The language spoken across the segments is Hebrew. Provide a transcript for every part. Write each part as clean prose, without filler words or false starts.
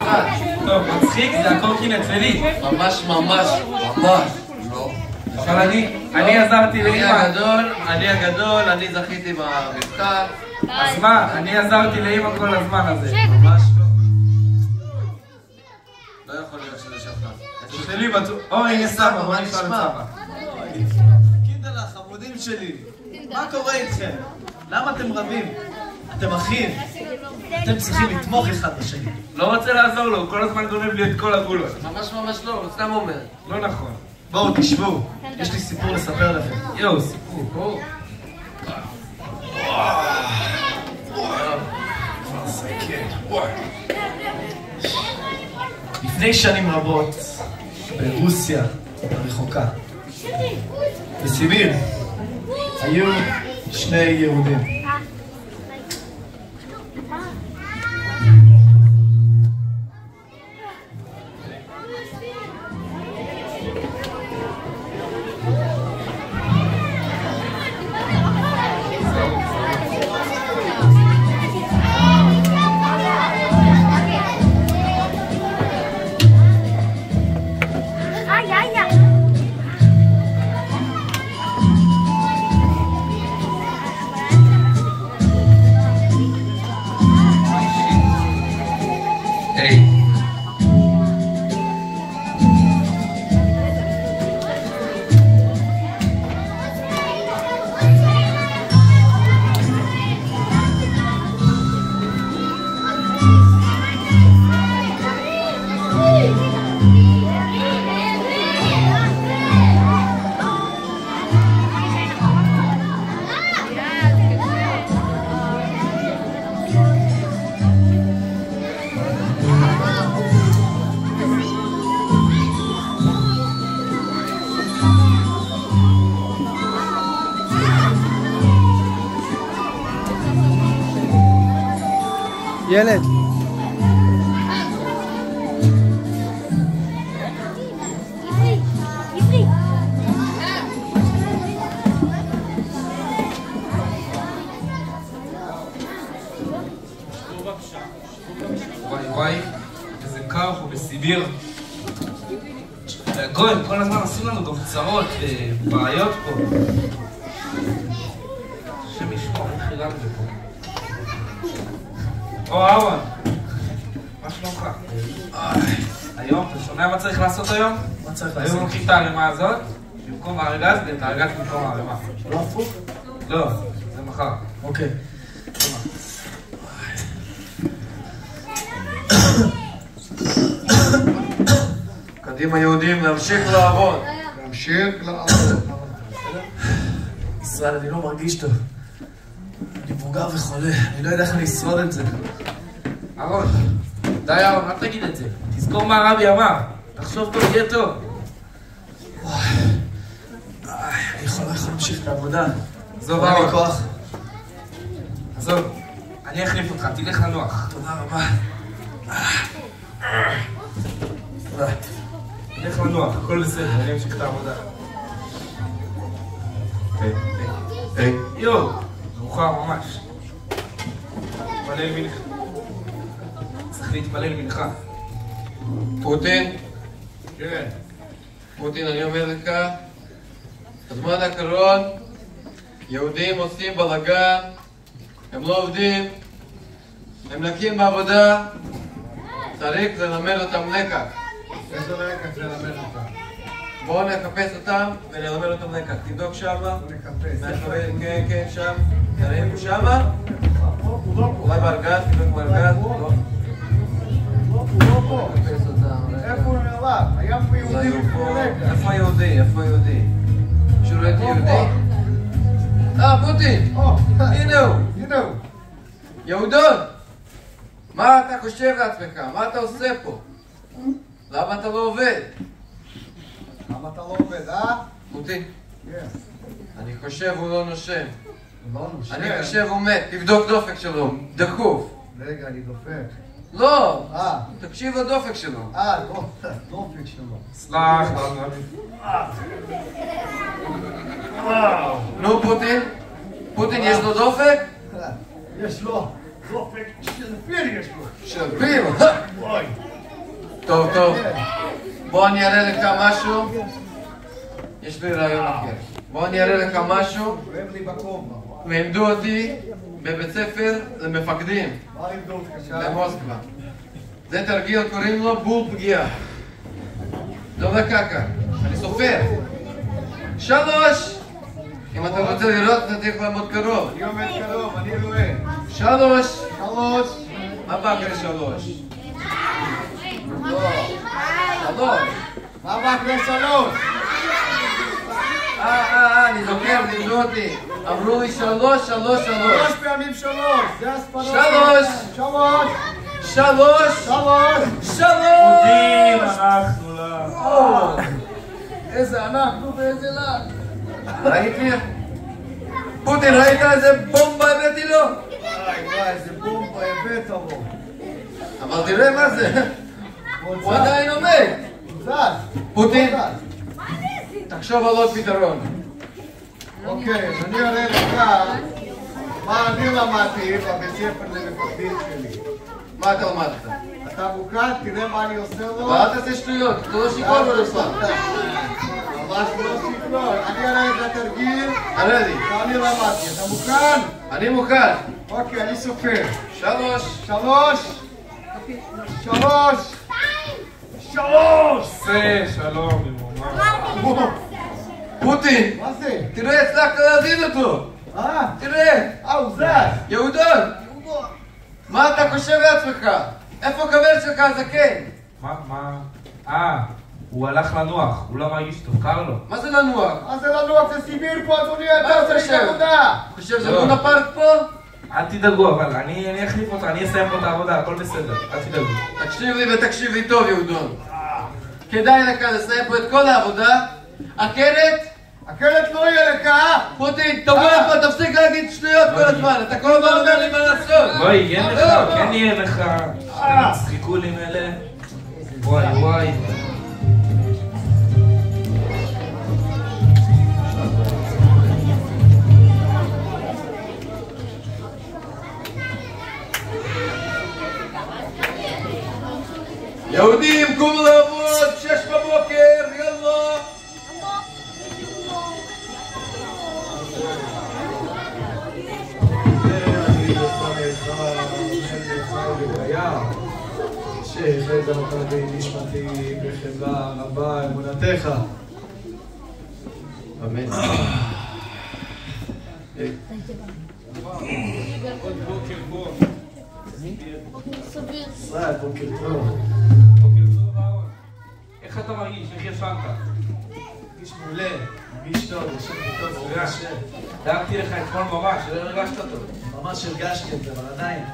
אחד. טוב, מצחיק זה הקורקינט שלי. ממש. לא. אבל אני עזרתי לאמא. אני הגדול, אני זכיתי במשחק. אז מה? אני עזרתי לאמא כל הזמן הזה. ממש לא. לא יכול להיות שזה שלך. שלי בטוח. הנה סבא, בוא נשאל את סבא. קינדלה, חמודים שלי, מה קורה איתכם? למה אתם רבים? אתם אחים. אתם צריכים לתמוך אחד בשני. לא רוצה לעזור לו, הוא כל הזמן גונב לי את כל הגולות. ממש לא, הוא סתם אומר. לא נכון. בואו תשבו, יש לי סיפור לספר לכם. יואו, סיפור. לפני שנים רבות, ברוסיה הרחוקה, בסיביר, היו שני יהודים. ילד. וואי, איזה קר פה בסיביר. גויים, כל הזמן עשו לנו גם צרות ובעיות פה. השם ישמור, איך חילם זה פה. או, אהרון, מה שלומך? היום, אתה שומע מה צריך לעשות היום? מה צריך לעשות? היום לוקחים את הערימה הזאת, במקום הארגז, ואת הארגז במקום הערימה. לא הפוך? לא, זה מחר. אוקיי. קדימה יהודים, להמשיך לעבוד. ישראל, אני לא מרגיש טוב. אני מבוגר וחולה, אני לא יודע איך אני אשרוד את זה. אהרון, די אהרון, אל תגיד את זה. תזכור מה הרבי אמר. תחשוב טוב, יהיה טוב. אני לא יכול להמשיך את העבודה. עזוב אין לי אהרון. כוח. עזוב, אני אחליף אותך, תלך לנוח. תודה רבה. תלך לנוח, הכל בסדר, אני אמשיך את העבודה. היי. יואו, מאוחר ממש. להתפלל מנחה. צריך להתפלל מנחה. פוטין? כן. פוטין, אני אומר לך, בזמן הקרוב יהודים עושים בלגן, הם לא עובדים, הם נקים בעבודה, צריך ללמד אותם לקח. איזה לקח ללמד אותם? בואו נחפש אותם ונלמד אותם לקח. תבדוק שמה. נחפש. כן, שם. תראים שמה? אולי בארגז, תבדוק בארגז. לא. לא פה. נחפש אותם. איפה הוא נעלם? היה פה יהודי לפני לקח. איפה היהודי? איפה היהודי? מישהו לא הייתי יהודי? פוטין! הנה הוא! הנה הוא. יהודון! מה אתה חושב לעצמך? מה אתה עושה פה? למה אתה לא עובד? למה אתה לא עובד, פוטין, כן. אני חושב הוא לא נושם. לא נושם. אני חושב הוא מת. תבדוק דופק שלו. דחוף. רגע, אני דופק. לא! תקשיב לדופק שלו. דופק שלו. סלח, נו פוטין? פוטין יש לו דופק? יש לו דופק של פיל יש לו. של פיל? אוי. טוב, טוב. בוא אני אראה לך משהו. יש לי רעיון אחר. בוא אני אראה לך משהו. כואב לי בכובע. לימדו אותי בבית ספר למפקדים. מה לימדו אותך שם? במוסקבה. זה תרגיל, קוראים לו בול פגיעה. לא לקקה. אני סופר. 3. אם אתה רוצה לראות, אתה צריך לעמוד קרוב. אני עומד קרוב, אני רואה. 3. 3. מה בא אחרי 3? לא. 3. מה בא אחרי 3? אני זוכר, לימדו אותי. אמרו לי 3, 3, 3. 3 פעמים 3. זה הספרות. 3. 3. 3. 3. מודים אנחנו לה. איזה אנחנו ואיזה לה. ראיתי? פוטין, ראית איזה בומבה הבאתי לו? וואי, איזה בומבה הבאת בו. אבל תראה מה זה. הוא עדיין עומד. זז. פוטין, תחשוב על עוד פתרון. אוקיי, אז אני אראה לך מה אני למדתי בבית ספר למפקדים שלי. מה אתה למדת? אתה מוכן? תראה מה אני עושה לו. ואל תעשה שטויות, אתה לא שיכור בנוסף. ממש לא סגנון. אני אראה את התרגיל תראה לי. שאני למדתי. אתה מוכן? אני מוכן. אוקיי, אני סופר. 3. 3. 3. 3. עושה שלום ממומה. פוטין, מה זה? תראה, הצלחת להזין אותו. תראה, הוא זז. יהודון, מה אתה חושב לעצמך? איפה הכבד שלך הזקן? מה? הוא הלך לנוח, הוא לא מרגיש טוב, קר לו. מה זה לנוח? מה זה לנוח? זה סיביר פה, אדוני, מה אתה אתה עושה חושב? עבודה. חושב זה לונה פארק פה? אל תדאגו, אבל אני אחליף אותה, אני אסיים פה את העבודה, הכל בסדר, אל תדאגו. תקשיב לי ותקשיב לי טוב, יהודון. כדאי לך לסיים פה את כל העבודה, אחרת... אחרת לא יהיה לך, פוטין, תבוא לפה, תפסיק להגיד שטויות כל הזמן, אתה כל הזמן אומר לי מה לעשות. בואי, יהיה לך, כן יהיה לך. צחיקו לי מאלה. וואי. יהודים, קומו לעבוד, 6 בבוקר, יאללה. שהחלט אותה בנשמתי בחמלה רבה אמונתך. אמן. ישראל, בוקר טוב. איך אתה מרגיש? איך ישנת? מרגיש מעולה, מרגיש טוב, יושב טוב, ברוך השם. דאגתי לך אתמול ממש, לא הרגשת טוב. ממש הרגשתי את זה, אבל עדיין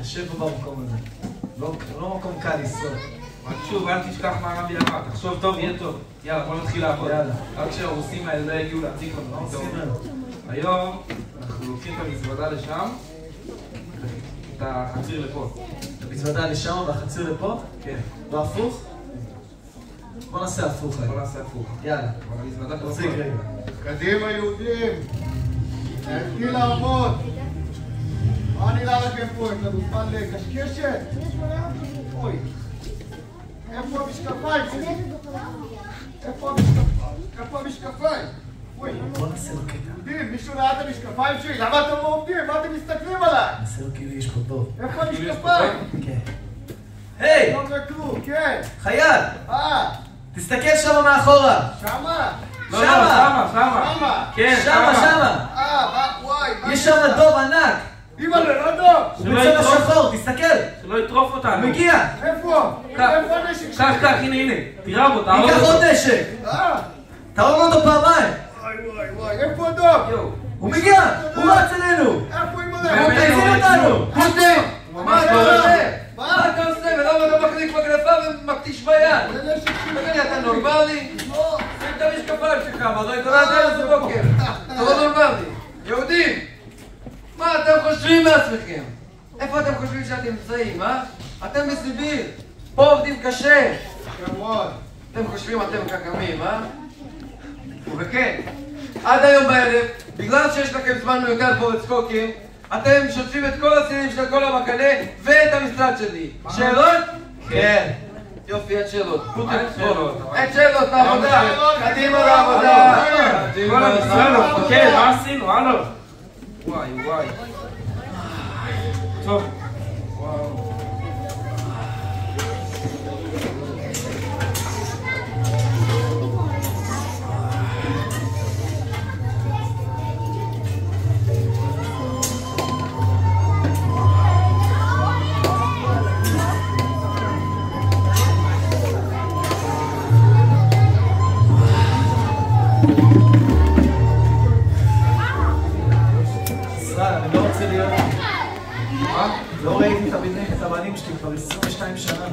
קשה פה במקום הזה. לא מקום קל לנסוע. רק שוב, אל תשכח מה הרבי אמר, תחשוב טוב, יהיה טוב. יאללה, בוא נתחיל לעבוד. יאללה. רק שהרוסים האלה לא יגיעו להציג לנו. היום אנחנו לוקחים את המזוודה לשם, את החציר לפה. המזוודה לשם והחציר לפה? כן. לא הפוך? בוא נעשה הפוך. בוא נעשה הפוך. יאללה. אבל המזוודה פה. תציג רגע. קדימה יהודים, נתחיל לעבוד. מה נראה לכם פה? יש לנו זמן לקשקשת? אוי, איפה המשקפיים שלי? איפה המשקפיים? אוי, בוא נעשה לו קטע. יהודים, מישהו ראה את המשקפיים שלי? למה אתם לא עומדים? מה אתם מסתכלים עליי? נעשה לו כאילו יש פה טוב. איפה המשקפיים? כן. היי! לא בכלום, כן. חייל! תסתכל שמה מאחורה! שמה? לא, שמה. שמה? כן, שמה! וואי, יש שם דוב ענק! אימא לא דוב! הוא בצבע שחור, תסתכל! שלא יטרוף אותנו. הוא מגיע! איפה? איפה הנשק שלי? קח, הנה. תראה בו, תערוב ייקח אותו. עוד נשק! תהרוג אותו פעמיים! וואי, איפה הדוב? הוא מגיע! הוא רץ אלינו! איפה אימא הוא תציל אותנו! פוטין! מה אתה לא עושה? מה אתה עושה? ולמה אתה מחליק בגרפה ומקטיש ביד? זה נשק שלי! תגיד לי, אתה נורמלי? לא. שים את המשקפיים שלך, אבל לא התעוררת איזה בוקר. אתה לא נורמלי. יהודים! מה אתם חושבים מעצמכם? איפה אתם חושבים שאתם נמצאים, אה? אתם בסיביר. פה עובדים קשה. כמובן. אתם חושבים אתם חכמים, אה? וכן, עד היום בערב, בגלל שיש לכם זמן מיותר פה לצחוקים, אתם שוטפים את כל הסינים של כל המחנה ואת המשרד שלי. שאלות? כן. יופי, אין שאלות. אין שאלות. אין שאלות, לעבודה. קדימה לעבודה. כל עם ישראל, מפקד, מה עשינו? הלו. וואי. טוב. וואו. אני לא רוצה להיות... מה? לא ראיתי את הבנים שלי כבר 22 שנה.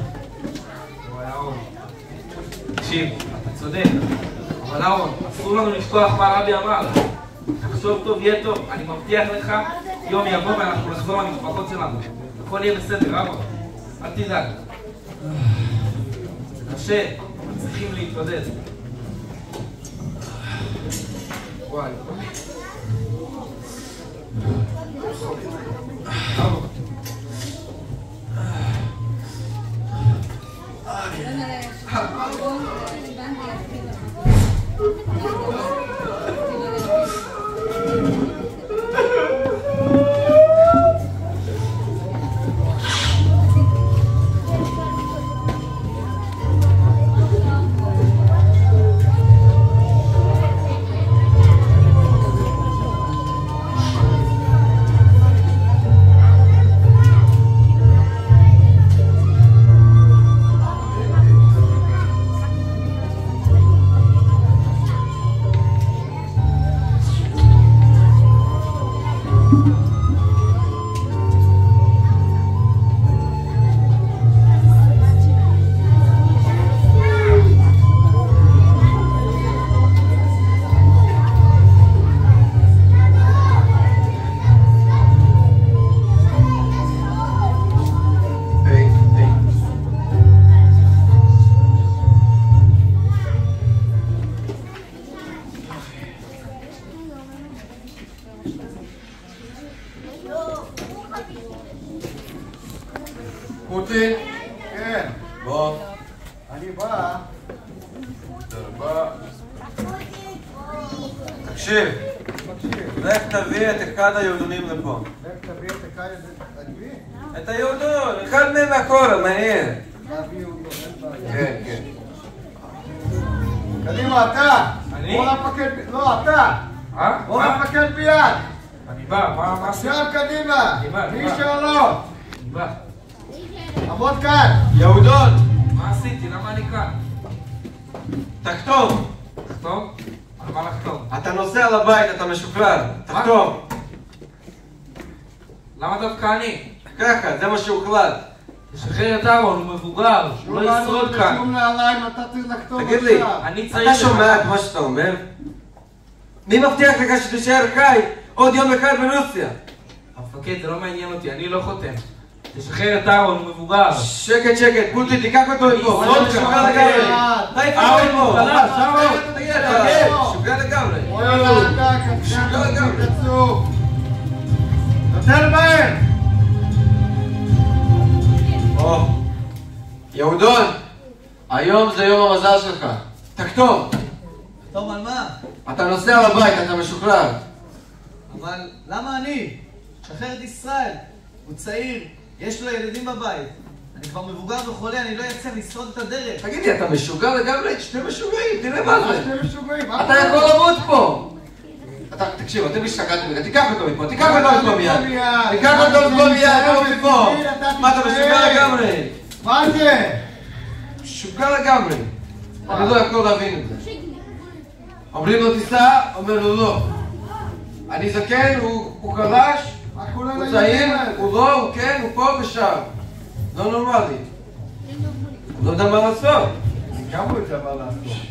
וואי, אהרון. תקשיב, אתה צודק. אבל אהרון, אסור לנו לשכוח מה רבי אמר. תחשוב טוב, יהיה טוב. אני מבטיח לך, יום יבוא ואנחנו נחזור למשפחות שלנו. הכל יהיה בסדר, אהרון. אל תדאג. זה קשה, אבל צריכים להתמודד. וואי. פוטין? כן. בוא. אני בא. בוא. תקשיב. לך תביא את אחד היהודונים לפה. לך תביא את אחד הגבי? את היהודון, אחד מהם הכל, מהר. להביא אותו, אין בעיה. כן, כן. קדימה, אתה! אני? בוא למפקד... לא, אתה! בוא למפקד ביד! אני בא, מה עשית? שם קדימה! אני בא. מי שאלות! אני בא. עמוד כאן! יהודון! מה עשיתי? למה אני כאן? תחתום! לחתום? על מה לחתום? אתה נוסע לבית, אתה משוחרר. תחתום! למה דווקא אני? ככה, זה מה שהוחלט. תשחרר את אהרון, הוא מבוגר, הוא לא ישרוד כאן. שום נעליים, אתה צריך לחתום תגיד לי, אני צעיר. אתה שומע את מה שאתה אומר? מי מבטיח לך שתישאר חי עוד יום אחד ברוסיה? המפקד, זה לא מעניין אותי, אני לא חותם. תשחרר את אהרון, הוא מבוגר. שקט, שקט, פולטי, תיקח אותו לפה. אני עוד שוגע לגמרי. תעיף אותו לפה. שוגע לגמרי. שוגע לגמרי. נותן בהם! יהודון, היום זה יום המזל שלך. תחתום. תחתום על מה? אתה נוסע לבית, אתה משוחרר. אבל למה אני? שחרר את ישראל. הוא צעיר, יש לו ילדים בבית. אני כבר מבוגר וחולה, אני לא אצליח לשרוד את הדרך. תגיד לי, אתה משוגע לגמרי? שתי משוגעים, תראה מה זה. אתם משוגעים. אתה יכול למות פה. תקשיב, אתם השתגעתם, תיקח אותו מפה, תיקח אותו מפה מיד. תיקח אותו מפה מיד, לא מפה. מה, אתה משוגע לגמרי? מה זה? משוגע לגמרי. אני לא יכול להבין את זה. אומרים לו תיסע, אומר לו לא. אני זקן, הוא חלש, הוא צעיר, הוא לא, הוא כן, הוא פה ושם. לא נורמלי. הוא לא יודע מה לעשות. כמה הוא יודע מה לעשות?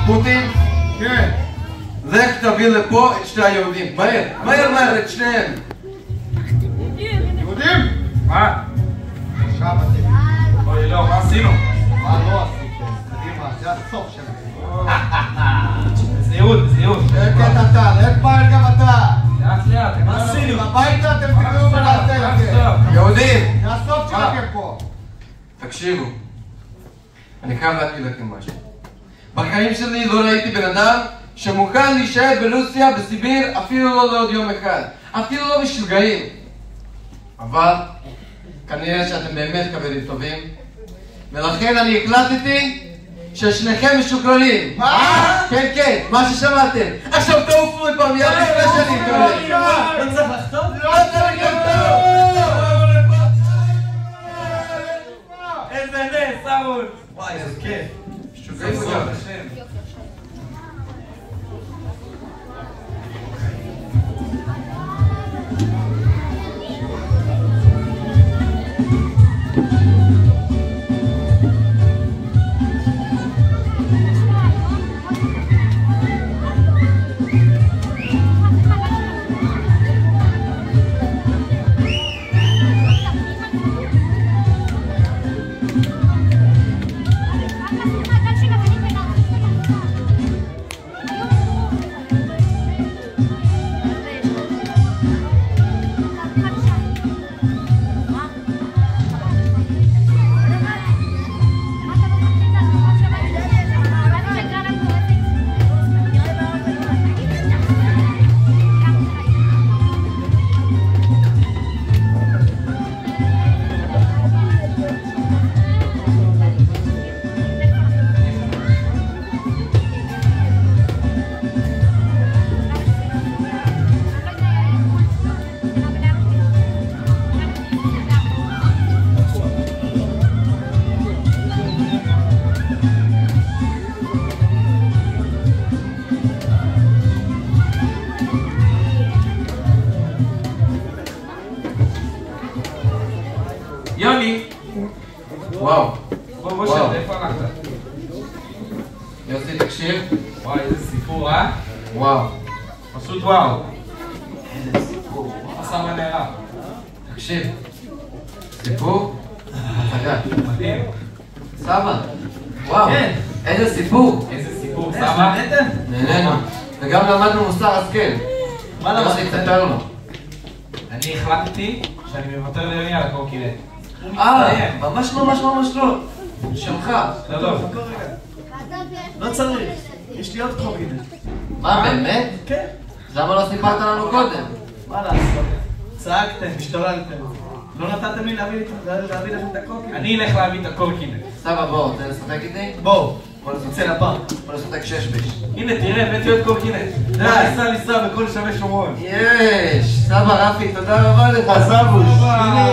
פוטין? כן. לך תביא לפה את שני היהודים. מהר, מהר, מהר, את שניהם. יהודים? מה? שם אתם. אוי, לא, מה עשינו? מה לא עשיתם? קדימה, זה הסוף שלכם. בזהירות, בזהירות. שקט אתה, לך בית גם אתה. לאט לאט, מה עשינו? הביתה אתם תקראו ולעשה את זה. תקשיבו, אני חייב להגיד לכם משהו. בחיים שלי לא ראיתי בן אדם שמוכן להישאר ברוסיה, בסיביר, אפילו לא לעוד יום אחד. אפילו לא משוגעים. אבל כנראה שאתם באמת חברים טובים, ולכן אני החלטתי ששניכם משוקררים. מה? כן, כן, מה ששמעתם. עכשיו תעופו מפה מיד לפני שאני אתקרב. לא צריך לחתום? לא צריך לחתום! איזה נס, סמול! וואי, איזה כיף. משוגעים וגם. יוני! וואו. בוא שב, איפה הלכת? יוסי, תקשיב. וואי, איזה סיפור, אה? וואו. פשוט וואו. איזה סיפור. הסבא נערב. תקשיב. סיפור? הצגה. מדהים. סבא. וואו. כן. איזה סיפור. איזה סיפור, סבא. נהנינו. וגם למדנו מוסר השכל. מה למדת? יוסי, תספר לו. אני החלטתי שאני מוותר ליוני על הקורקינט. ממש לא. שלך. לא, לא. לא צריך. יש לי עוד קורקינט. מה, באמת? כן. למה לא סיפרת לנו קודם? מה לעשות? צעקתם, השתוללתם. לא נתתם לי להביא לכם את הקורקינט. אני אלך להביא את הקורקינט. סבא, בוא, רוצה לשחק איתי? בואו, בוא נצא לשחק. לפארק. בוא לשחק ששבש. הנה, תראה, הבאתי עוד קורקינט. ניסע בכל שווה שומרון. יש! סבא רפי, תודה רבה לך, סבוש. הנה